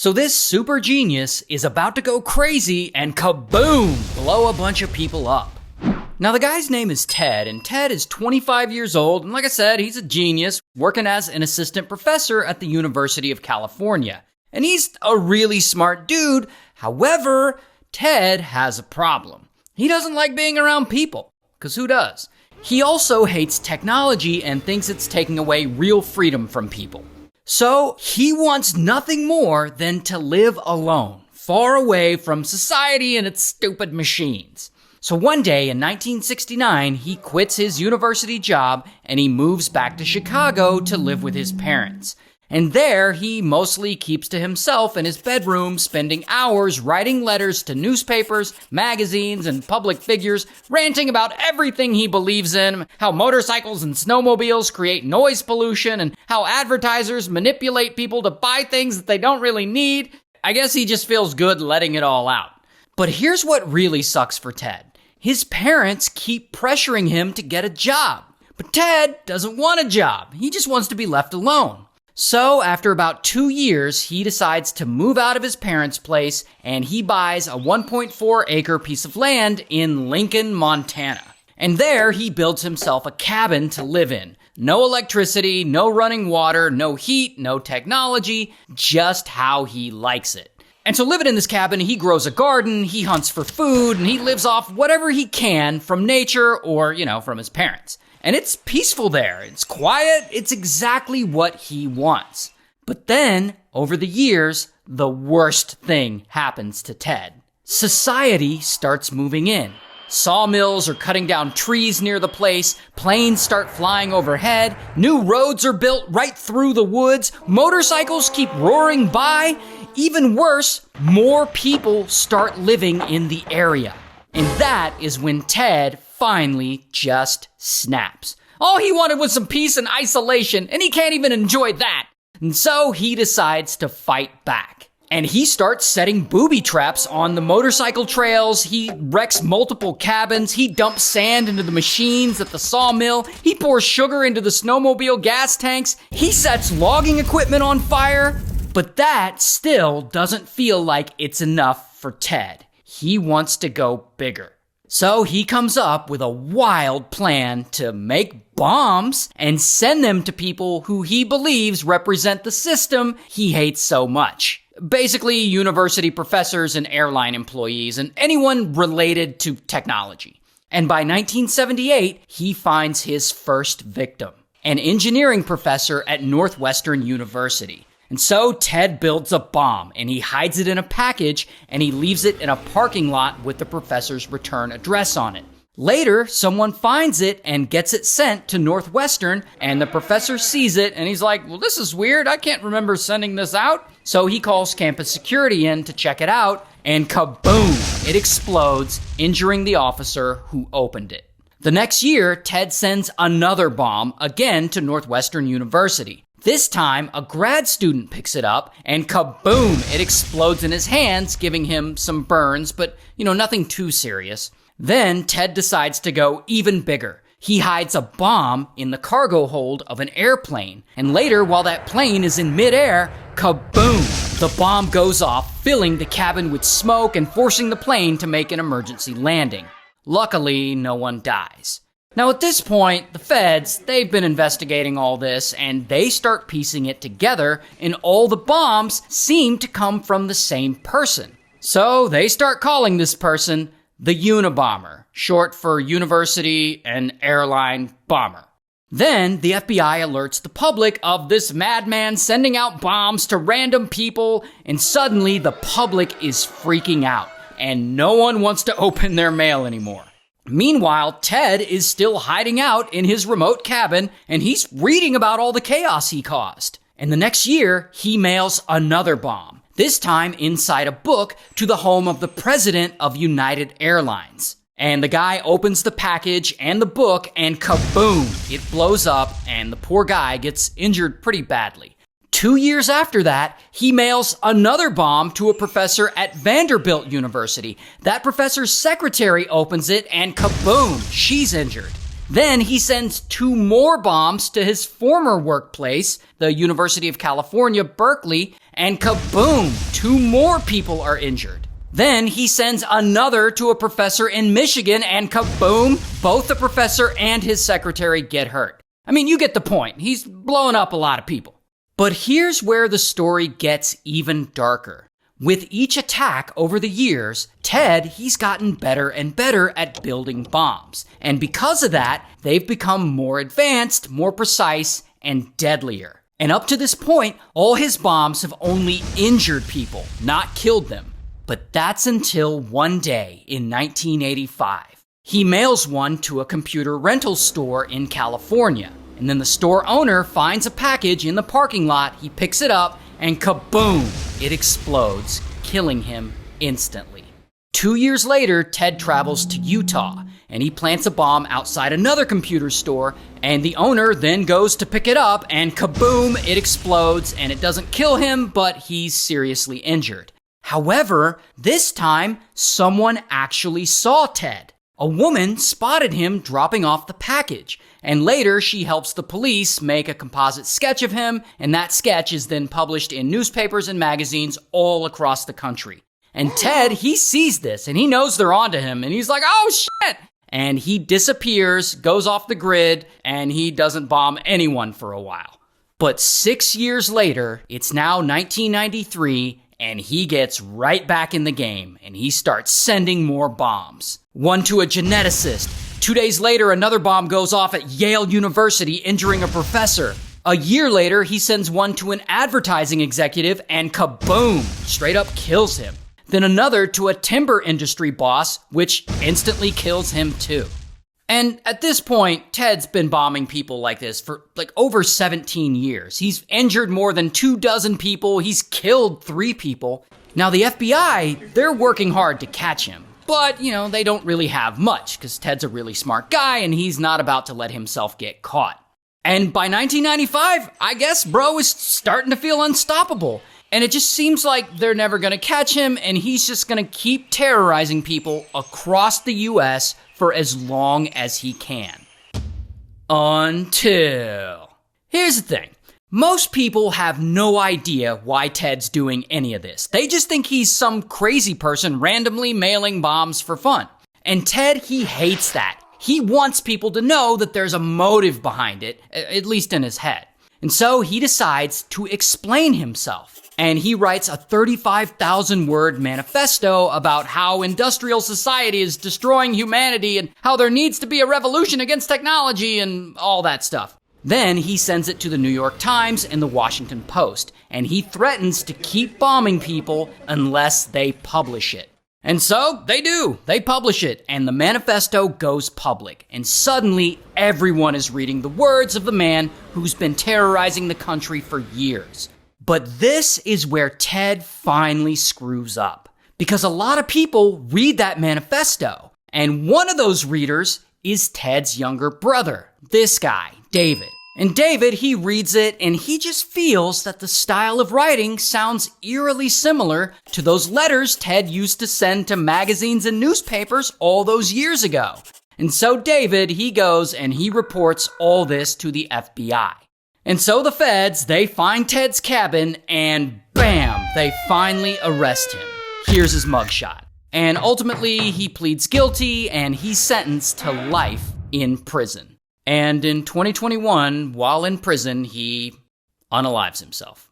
So this super genius is about to go crazy and kaboom, blow a bunch of people up. Now the guy's name is Ted, and Ted is 25 years old, and like I said, he's a genius, working as an assistant professor at the University of California. And he's a really smart dude. However, Ted has a problem. He doesn't like being around people, because who does? He also hates technology and thinks it's taking away real freedom from people. So he wants nothing more than to live alone, far away from society and its stupid machines. So one day in 1969, he quits his university job and he moves back to Chicago to live with his parents. And there, he mostly keeps to himself in his bedroom, spending hours writing letters to newspapers, magazines, and public figures, ranting about everything he believes in, how motorcycles and snowmobiles create noise pollution, and how advertisers manipulate people to buy things that they don't really need. I guess he just feels good letting it all out. But here's what really sucks for Ted. His parents keep pressuring him to get a job. But Ted doesn't want a job. He just wants to be left alone. So after about 2 years, he decides to move out of his parents' place and he buys a 1.4 acre piece of land in Lincoln, Montana. And there he builds himself a cabin to live in. No electricity, no running water, no heat, no technology, just how he likes it. And so living in this cabin, he grows a garden, he hunts for food, and he lives off whatever he can from nature or, from his parents. And it's peaceful there, it's quiet, it's exactly what he wants. But then, over the years, the worst thing happens to Ted. Society starts moving in. Sawmills are cutting down trees near the place, planes start flying overhead, new roads are built right through the woods, motorcycles keep roaring by. Even worse, more people start living in the area. And that is when Ted finally just snaps. All he wanted was some peace and isolation, and he can't even enjoy that. And so he decides to fight back. And he starts setting booby traps on the motorcycle trails, he wrecks multiple cabins, he dumps sand into the machines at the sawmill, he pours sugar into the snowmobile gas tanks, he sets logging equipment on fire. But that still doesn't feel like it's enough for Ted. He wants to go bigger. So he comes up with a wild plan to make bombs and send them to people who he believes represent the system he hates so much. Basically, university professors and airline employees and anyone related to technology. And by 1978, he finds his first victim, an engineering professor at Northwestern University. And so Ted builds a bomb, and he hides it in a package, and he leaves it in a parking lot with the professor's return address on it. Later, someone finds it and gets it sent to Northwestern, and the professor sees it, and he's like, well, this is weird, I can't remember sending this out. So he calls campus security in to check it out, and kaboom, it explodes, injuring the officer who opened it. The next year, Ted sends another bomb, again to Northwestern University. This time, a grad student picks it up, and kaboom, it explodes in his hands, giving him some burns, but, nothing too serious. Then, Ted decides to go even bigger. He hides a bomb in the cargo hold of an airplane, and later, while that plane is in midair, kaboom, the bomb goes off, filling the cabin with smoke and forcing the plane to make an emergency landing. Luckily, no one dies. Now at this point, the feds, they've been investigating all this, and they start piecing it together, and all the bombs seem to come from the same person. So they start calling this person the Unabomber, short for University and Airline Bomber. Then the FBI alerts the public of this madman sending out bombs to random people, and suddenly the public is freaking out, and no one wants to open their mail anymore. Meanwhile, Ted is still hiding out in his remote cabin, and he's reading about all the chaos he caused. And the next year, he mails another bomb, this time inside a book to the home of the president of United Airlines. And the guy opens the package and the book, and kaboom, it blows up, and the poor guy gets injured pretty badly. 2 years after that, he mails another bomb to a professor at Vanderbilt University. That professor's secretary opens it, and kaboom, she's injured. Then he sends 2 more bombs to his former workplace, the University of California, Berkeley, and kaboom, 2 more people are injured. Then he sends another to a professor in Michigan, and kaboom, both the professor and his secretary get hurt. I mean, you get the point. He's blowing up a lot of people. But here's where the story gets even darker. With each attack over the years, Ted, he's gotten better and better at building bombs. And because of that, they've become more advanced, more precise, and deadlier. And up to this point, all his bombs have only injured people, not killed them. But that's until one day in 1985. He mails one to a computer rental store in California. And then the store owner finds a package in the parking lot, he picks it up, and kaboom, it explodes, killing him instantly. 2 years later, Ted travels to Utah, and he plants a bomb outside another computer store, and the owner then goes to pick it up, and kaboom, it explodes, and it doesn't kill him, but he's seriously injured. However, this time, someone actually saw Ted. A woman spotted him dropping off the package, and later she helps the police make a composite sketch of him, and that sketch is then published in newspapers and magazines all across the country. And Ted, he sees this, and he knows they're onto him, and he's like, oh shit! And he disappears, goes off the grid, and he doesn't bomb anyone for a while. But 6 years later, it's now 1993, and he gets right back in the game, and he starts sending more bombs. One to a geneticist. 2 days later, another bomb goes off at Yale University, injuring a professor. A year later, he sends one to an advertising executive, and kaboom, straight up kills him. Then another to a timber industry boss, which instantly kills him too. And at this point, Ted's been bombing people like this for over 17 years. He's injured more than 24 people. He's killed 3 people. Now the FBI, they're working hard to catch him. But, they don't really have much because Ted's a really smart guy and he's not about to let himself get caught. And by 1995, I guess bro is starting to feel unstoppable. And it just seems like they're never going to catch him and he's just going to keep terrorizing people across the US for as long as he can. Until... Here's the thing. Most people have no idea why Ted's doing any of this. They just think he's some crazy person randomly mailing bombs for fun. And Ted, he hates that. He wants people to know that there's a motive behind it, at least in his head. And so he decides to explain himself. And he writes a 35,000-word manifesto about how industrial society is destroying humanity and how there needs to be a revolution against technology and all that stuff. Then he sends it to the New York Times and the Washington Post, and he threatens to keep bombing people unless they publish it. And so they do. They publish it, and the manifesto goes public. And suddenly, everyone is reading the words of the man who's been terrorizing the country for years. But this is where Ted finally screws up. Because a lot of people read that manifesto, and one of those readers is Ted's younger brother, this guy, David. And David, he reads it and he just feels that the style of writing sounds eerily similar to those letters Ted used to send to magazines and newspapers all those years ago. And so David, he goes and he reports all this to the FBI. And so the feds, they find Ted's cabin and bam, they finally arrest him. Here's his mugshot. And ultimately, he pleads guilty and he's sentenced to life in prison. And in 2021, while in prison, he unalives himself.